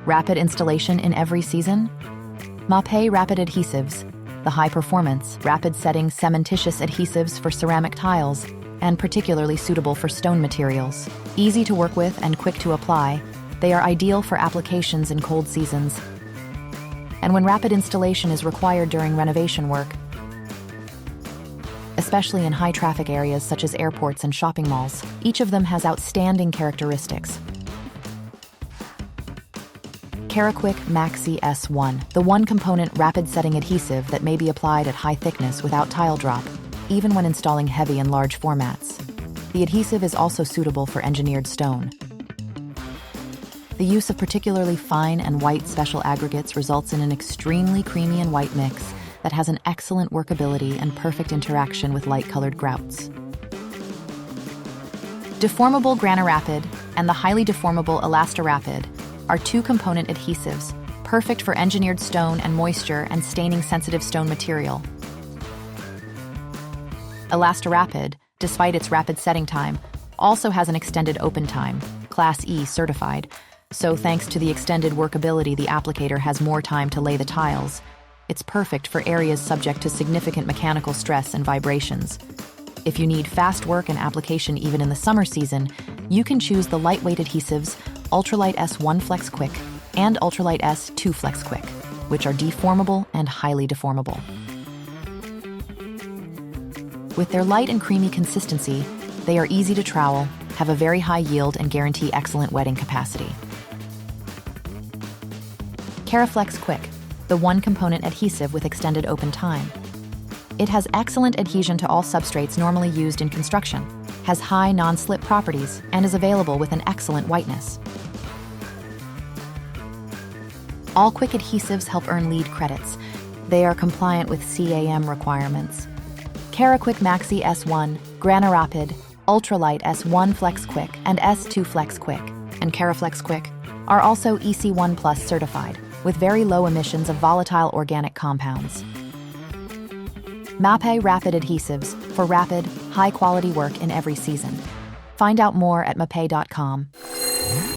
Rapid installation in every season? Mapei Rapid Adhesives, the high-performance, rapid-setting cementitious adhesives for ceramic tiles, and particularly suitable for stone materials. Easy to work with and quick to apply, they are ideal for applications in cold seasons. And when rapid installation is required during renovation work, especially in high-traffic areas such as airports and shopping malls, each of them has outstanding characteristics. Keraquick Maxi S1, the one-component rapid-setting adhesive that may be applied at high thickness without tile drop, even when installing heavy and large formats. The adhesive is also suitable for engineered stone. The use of particularly fine and white special aggregates results in an extremely creamy and white mix that has an excellent workability and perfect interaction with light-colored grouts. Deformable Granirapid and the highly deformable Elastorapid are two-component adhesives, perfect for engineered stone and moisture and staining-sensitive stone material. Elastorapid, despite its rapid setting time, also has an extended open time, Class E certified, so thanks to the extended workability, the applicator has more time to lay the tiles. It's perfect for areas subject to significant mechanical stress and vibrations. If you need fast work and application even in the summer season, you can choose the lightweight adhesives Ultralight S1 Flex Quick and Ultralight S2 Flex Quick, which are deformable and highly deformable. With their light and creamy consistency, they are easy to trowel, have a very high yield, and guarantee excellent wetting capacity. Keraquick Quick, the one-component adhesive with extended open time. It has excellent adhesion to all substrates normally used in construction, has high non-slip properties, and is available with an excellent whiteness. All quick adhesives help earn LEED credits. They are compliant with CAM requirements. Keraquick Maxi S1, Granirapid, Ultralight S1 Flex Quick, and S2 Flex Quick, and Keraquick Quick are also EC1 Plus certified, with very low emissions of volatile organic compounds. Mapei Rapid Adhesives for rapid, high-quality work in every season. Find out more at mapei.com.